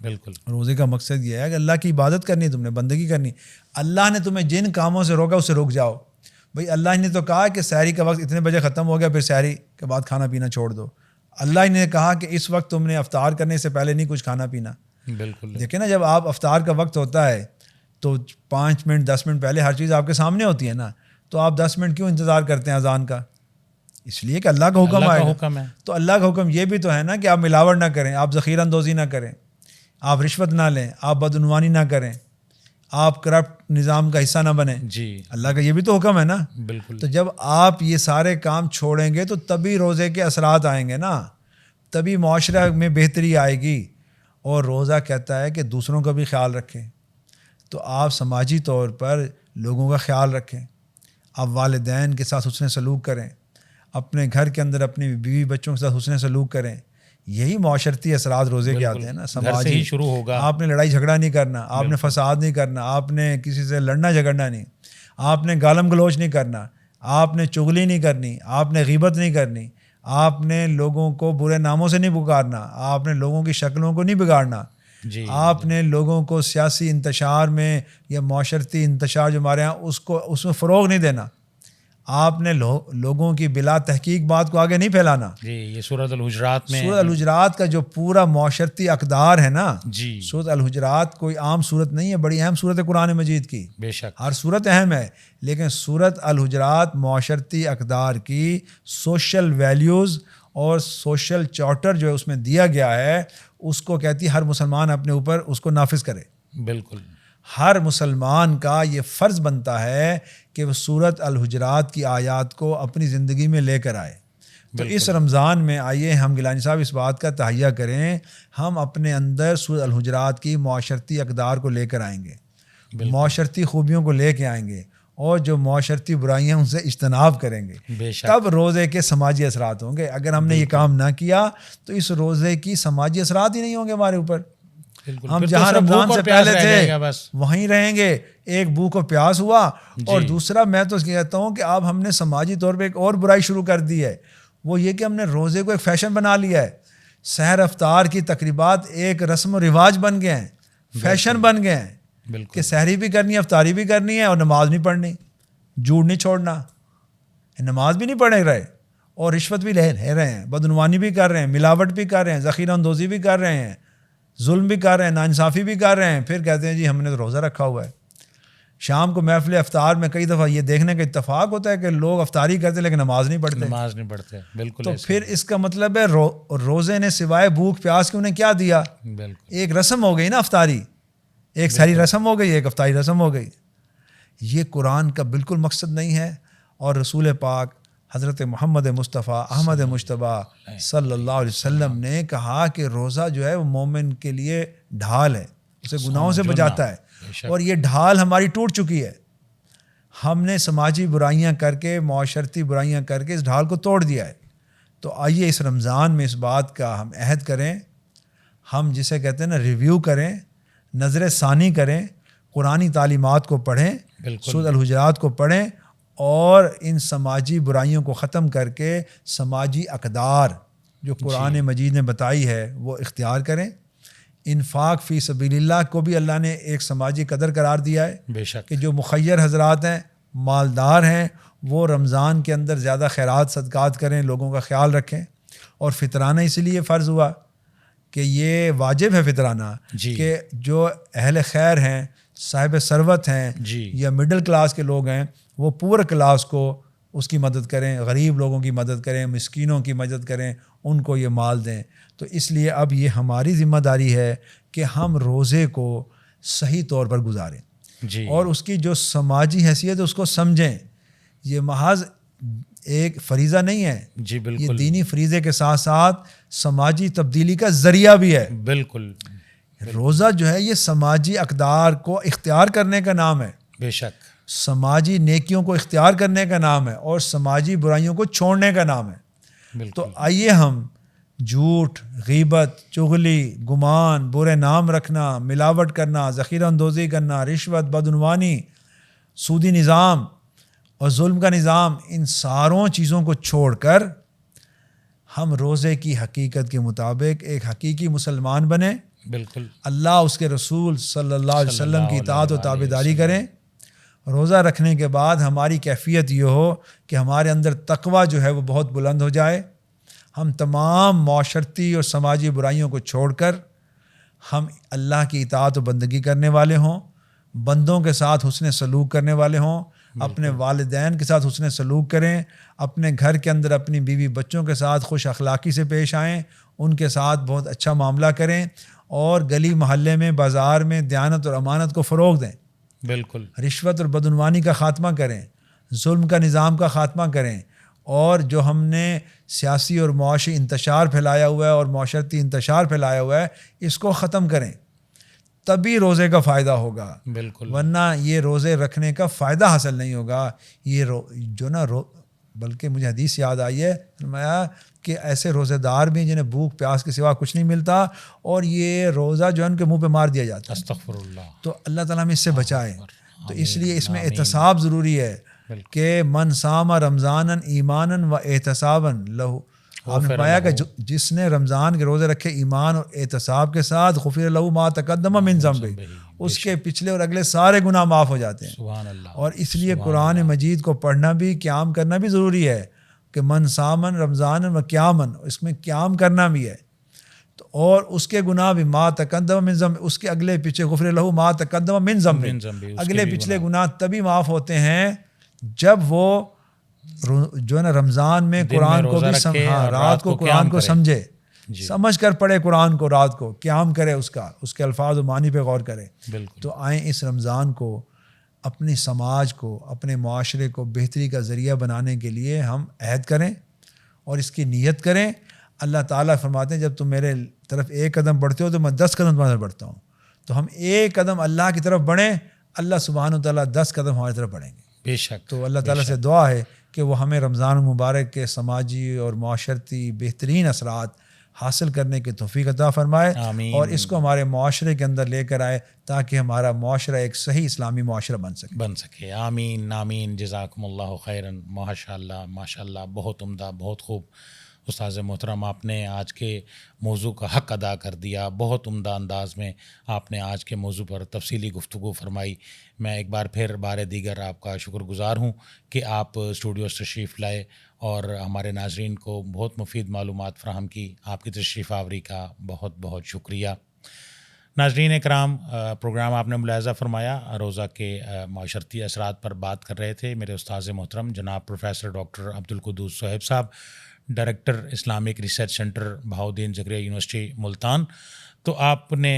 بالکل. روزے کا مقصد یہ ہے کہ اللہ کی عبادت کرنی، تم نے بندگی کرنی. اللہ نے تمہیں جن کاموں سے روکا اس سے رک جاؤ. بھئی اللہ نے تو کہا کہ سحری کا وقت اتنے بجے ختم ہو گیا، پھر سحری کے بعد کھانا پینا چھوڑ دو. اللہ نے کہا کہ اس وقت تم نے افطار کرنے سے پہلے نہیں کچھ کھانا پینا. بالکل. دیکھیں نا، جب آپ افطار کا وقت ہوتا ہے تو 5 منٹ 10 منٹ پہلے ہر چیز آپ کے سامنے ہوتی ہے نا، تو آپ 10 منٹ کیوں انتظار کرتے ہیں اذان کا؟ اس لیے کہ اللہ کا حکم آئے گا. ہے. تو اللہ کا حکم یہ بھی تو ہے نا کہ آپ ملاوٹ نہ کریں، آپ ذخیرہ اندوزی نہ کریں، آپ رشوت نہ لیں، آپ بدعنوانی نہ کریں، آپ کرپٹ نظام کا حصہ نہ بنیں. جی. اللہ کا یہ بھی تو حکم ہے نا. بالکل. تو جب آپ یہ سارے کام چھوڑیں گے تو تبھی روزے کے اثرات آئیں گے نا، تبھی معاشرہ میں بہتری آئے گی. اور روزہ کہتا ہے کہ دوسروں کا بھی خیال رکھیں. تو آپ سماجی طور پر لوگوں کا خیال رکھیں، آپ والدین کے ساتھ حسن سلوک کریں، اپنے گھر کے اندر اپنی بیوی بچوں کے ساتھ حسن سلوک کریں. یہی معاشرتی اثرات روزے کے آتے ہیں نا. سماجی ہی شروع ہوگا. آپ نے لڑائی جھگڑا نہیں کرنا، آپ نے فساد نہیں کرنا، آپ نے کسی سے لڑنا جھگڑنا نہیں، آپ نے گالم گلوچ نہیں کرنا، آپ نے چغلی نہیں کرنی، آپ نے غیبت نہیں کرنی، آپ نے لوگوں کو برے ناموں سے نہیں پکارنا، آپ نے لوگوں کی شکلوں کو نہیں بگاڑنا. جی. آپ نے لوگوں کو سیاسی انتشار میں یا معاشرتی انتشار جو ہمارے یہاں اس میں فروغ نہیں دینا. آپ نے لوگوں کی بلا تحقیق بات کو آگے نہیں پھیلانا. جی. یہ سورۃ الحجرات میں، سورۃ الحجرات کا جو پورا معاشرتی اقدار ہے نا، جی، سورۃ الحجرات کوئی عام صورت نہیں ہے، بڑی اہم صورت ہے قرآن مجید کی. بے شک ہر صورت اہم ہے، لیکن سورۃ الحجرات معاشرتی اقدار کی سوشل ویلیوز اور سوشل چارٹر جو ہے اس میں دیا گیا ہے، اس کو کہتی ہے ہر مسلمان اپنے اوپر اس کو نافذ کرے. بالکل. ہر مسلمان کا یہ فرض بنتا ہے کہ وہ سورۃ الحجرات کی آیات کو اپنی زندگی میں لے کر آئے. تو اس رمضان میں آئیے ہم گیلانی صاحب اس بات کا تہیہ کریں، ہم اپنے اندر سورۃ الحجرات کی معاشرتی اقدار کو لے کر آئیں گے، معاشرتی خوبیوں کو لے کے آئیں گے، اور جو معاشرتی برائیاں ان سے اجتناب کریں گے. بے شک. تب روزے کے سماجی اثرات ہوں گے. اگر ہم نے یہ کام نہ کیا تو اس روزے کی سماجی اثرات ہی نہیں ہوں گے ہمارے اوپر. ہم جہاں رمضان سے پہلے تھے وہیں رہیں گے. ایک بھوک و پیاس ہوا، اور دوسرا میں تو کہتا ہوں کہ اب ہم نے سماجی طور پہ ایک اور برائی شروع کر دی ہے، وہ یہ کہ ہم نے روزے کو ایک فیشن بنا لیا ہے. سحر افطار کی تقریبات ایک رسم و رواج بن گئے ہیں، فیشن بن گئے ہیں کہ سحری بھی کرنی ہے، افطاری بھی کرنی ہے، اور نماز نہیں پڑھنی، جھوٹ نہیں چھوڑنا، نماز بھی نہیں پڑھ رہے، اور رشوت بھی لے رہے ہیں، بدعنوانی بھی کر رہے ہیں، ملاوٹ بھی کر رہے ہیں، ذخیرہ اندوزی بھی کر رہے ہیں، ظلم بھی کر رہے ہیں، ناانصافی بھی کر رہے ہیں. پھر کہتے ہیں جی ہم نے تو روزہ رکھا ہوا ہے. شام کو محفل افطار میں کئی دفعہ یہ دیکھنے کا اتفاق ہوتا ہے کہ لوگ افطاری کرتے لیکن نماز نہیں پڑھتے. بالکل. تو پھر اس کا مطلب ہے روزے نے سوائے بھوک پیاس کے انہیں کیا دیا؟ ایک رسم ہو گئی نا افطاری، ایک سحری رسم ہو گئی، ایک افطاری رسم ہو گئی. یہ قرآن کا بالکل مقصد نہیں ہے. اور رسول پاک حضرت محمد مصطفیٰ احمد مجتبیٰ صلی اللہ علیہ وسلم نے کہا کہ روزہ جو ہے وہ مومن کے لیے ڈھال ہے، اسے گناہوں سے بچاتا ہے. اور یہ ڈھال ہماری ٹوٹ چکی ہے. ہم نے سماجی برائیاں کر کے، معاشرتی برائیاں کر کے اس ڈھال کو توڑ دیا ہے. تو آئیے اس رمضان میں اس بات کا ہم عہد کریں، ہم جسے کہتے ہیں نا ریویو کریں، نظر ثانی کریں، قرآنی تعلیمات کو پڑھیں، سورۃ الحجرات کو پڑھیں، اور ان سماجی برائیوں کو ختم کر کے سماجی اقدار جو قرآن مجید نے بتائی ہے وہ اختیار کریں. انفاق فی سبیل اللہ کو بھی اللہ نے ایک سماجی قدر قرار دیا ہے. بے شک. کہ جو مخیر حضرات ہیں، مالدار ہیں، وہ رمضان کے اندر زیادہ خیرات صدقات کریں، لوگوں کا خیال رکھیں. اور فطرانہ اس لیے فرض ہوا کہ یہ واجب ہے فطرانہ کہ جو اہل خیر ہیں، صاحب ثروت ہیں، یا مڈل کلاس کے لوگ ہیں، وہ پور کلاس کو اس کی مدد کریں، غریب لوگوں کی مدد کریں، مسکینوں کی مدد کریں، ان کو یہ مال دیں. تو اس لیے اب یہ ہماری ذمہ داری ہے کہ ہم روزے کو صحیح طور پر گزاریں، اور اس کی جو سماجی حیثیت ہے اس کو سمجھیں. یہ محض ایک فریضہ نہیں ہے، یہ دینی فریضے کے ساتھ ساتھ سماجی تبدیلی کا ذریعہ بھی ہے. بالکل. روزہ جو ہے یہ سماجی اقدار کو اختیار کرنے کا نام ہے. بے شک. سماجی نیکیوں کو اختیار کرنے کا نام ہے، اور سماجی برائیوں کو چھوڑنے کا نام ہے. تو آئیے ہم جھوٹ، غیبت، چغلی، گمان، برے نام رکھنا، ملاوٹ کرنا، ذخیرہ اندوزی کرنا، رشوت، بدعنوانی، سودی نظام اور ظلم کا نظام، ان ساروں چیزوں کو چھوڑ کر ہم روزے کی حقیقت کے مطابق ایک حقیقی مسلمان بنیں. بالکل اللہ اس کے رسول صلی اللہ علیہ وسلم کی اطاعت و تابعداری کریں. روزہ رکھنے کے بعد ہماری کیفیت یہ ہو کہ ہمارے اندر تقویٰ جو ہے وہ بہت بلند ہو جائے. ہم تمام معاشرتی اور سماجی برائیوں کو چھوڑ کر ہم اللہ کی اطاعت و بندگی کرنے والے ہوں, بندوں کے ساتھ حسن سلوک کرنے والے ہوں, اپنے والدین کے ساتھ حسن سلوک کریں, اپنے گھر کے اندر اپنی بیوی بچوں کے ساتھ خوش اخلاقی سے پیش آئیں, ان کے ساتھ بہت اچھا معاملہ کریں, اور گلی محلے میں بازار میں دیانت اور امانت کو فروغ دیں. بالکل. رشوت اور بدعنوانی کا خاتمہ کریں, ظلم کا نظام کا خاتمہ کریں, اور جو ہم نے سیاسی اور معاشی انتشار پھیلایا ہوا ہے اور معاشرتی انتشار پھیلایا ہوا ہے اس کو ختم کریں. تبھی روزے کا فائدہ ہوگا. بالکل. ورنہ یہ روزے رکھنے کا فائدہ حاصل نہیں ہوگا. یہ جو نا بلکہ مجھے حدیث یاد آئی ہے, فرمایا کہ ایسے روزے دار بھی جنہیں بھوک پیاس کے سوا کچھ نہیں ملتا, اور یہ روزہ جو ہے ان کے منہ پہ مار دیا جاتا ہے. استغفر اللہ. تو اللہ تعالیٰ ہمیں اس سے بچائے. تو اس لیے اس میں احتساب ضروری ہے کہ من صام رمضان ایمانا و احتسابا لہو. آپ نے پایا کہ جس نے رمضان کے روزے رکھے ایمان اور احتساب کے ساتھ غفر لہ ما تقدم من ذنبہ, اس کے پچھلے اور اگلے سارے گناہ معاف ہو جاتے ہیں. سبحان اللہ. اور اس لیے قرآن مجید کو پڑھنا بھی, قیام کرنا بھی ضروری ہے کہ من صامن رمضان و قیامن, اس میں قیام کرنا بھی ہے. تو اور اس کے گناہ بھی ما تقدم من ذنب, اس کے اگلے پیچھے غفر لہ ما تقدم من ذنب, اگلے پچھلے گناہ تبھی معاف ہوتے ہیں جب وہ جو ہے نا رمضان میں قرآن کو بھی رات کو قرآن کو سمجھے, سمجھ کر پڑھے قرآن کو, رات کو قیام کرے, اس کے الفاظ و معنی پہ غور کرے. تو آئیں اس رمضان کو اپنی سماج کو, اپنے معاشرے کو بہتری کا ذریعہ بنانے کے لیے ہم عہد کریں اور اس کی نیت کریں. اللہ تعالیٰ فرماتے ہیں جب تم میرے طرف ایک قدم بڑھتے ہو تو میں 10 قدم تمہاری طرف بڑھتا ہوں. تو ہم ایک قدم اللہ کی طرف بڑھیں, اللہ سبحانہ و تعالیٰ 10 قدم ہماری طرف بڑھیں گے. بے شک. تو اللہ تعالیٰ سے دعا ہے کہ وہ ہمیں رمضان المبارک کے سماجی اور معاشرتی بہترین اثرات حاصل کرنے کی توفیق عطا فرمائے, اور اس کو ہمارے معاشرے کے اندر لے کر آئے تاکہ ہمارا معاشرہ ایک صحیح اسلامی معاشرہ بن سکے. آمین آمین. جزاکم اللہ خیراً. ماشاء اللہ ماشاء اللہ, بہت عمدہ, بہت خوب. استاذ محترم, آپ نے آج کے موضوع کا حق ادا کر دیا. بہت عمدہ انداز میں آپ نے آج کے موضوع پر تفصیلی گفتگو فرمائی. میں ایک بار پھر بار دیگر آپ کا شکر گزار ہوں کہ آپ اسٹوڈیو تشریف لائے اور ہمارے ناظرین کو بہت مفید معلومات فراہم کی. آپ کی تشریف آوری کا بہت بہت شکریہ. ناظرین اکرام, پروگرام آپ نے ملاحظہ فرمایا, روزہ کے معاشرتی اثرات پر بات کر رہے تھے میرے استاذ محترم جناب professor doctor Abdul Quddus Suhaib Sahib, director Islamic research centre Bahauddin Zakariya university Multan. تو آپ نے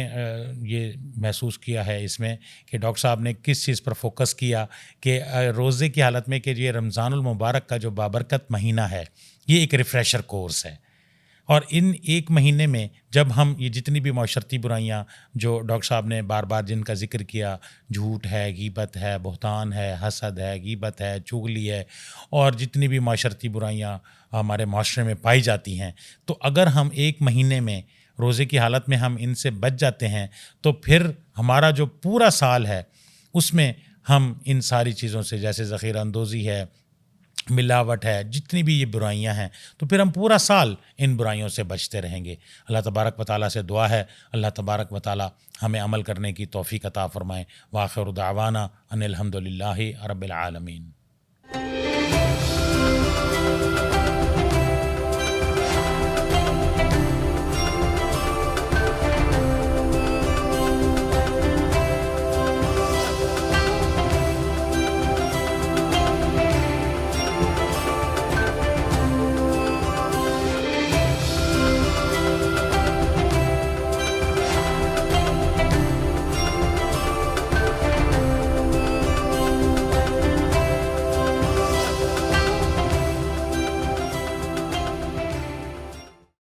یہ محسوس کیا ہے اس میں کہ ڈاکٹر صاحب نے کس چیز پر فوکس کیا کہ روزے کی حالت میں کہ یہ رمضان المبارک کا جو بابرکت مہینہ ہے یہ ایک ریفریشر کورس ہے, اور ان ایک مہینے میں جب ہم یہ جتنی بھی معاشرتی برائیاں جو ڈاکٹر صاحب نے بار بار جن کا ذکر کیا, جھوٹ ہے, غیبت ہے, بہتان ہے, حسد ہے, غیبت ہے, چغلی ہے, اور جتنی بھی معاشرتی برائیاں ہمارے معاشرے میں پائی جاتی ہیں, تو اگر ہم ایک مہینے میں روزے کی حالت میں ہم ان سے بچ جاتے ہیں تو پھر ہمارا جو پورا سال ہے اس میں ہم ان ساری چیزوں سے, جیسے ذخیرہ اندوزی ہے, ملاوٹ ہے, جتنی بھی یہ برائیاں ہیں, تو پھر ہم پورا سال ان برائیوں سے بچتے رہیں گے. اللہ تبارک و تعالیٰ سے دعا ہے اللہ تبارک و تعالیٰ ہمیں عمل کرنے کی توفیق عطا فرمائے. وآخر دعوانا ان الحمد للہ رب العالمین.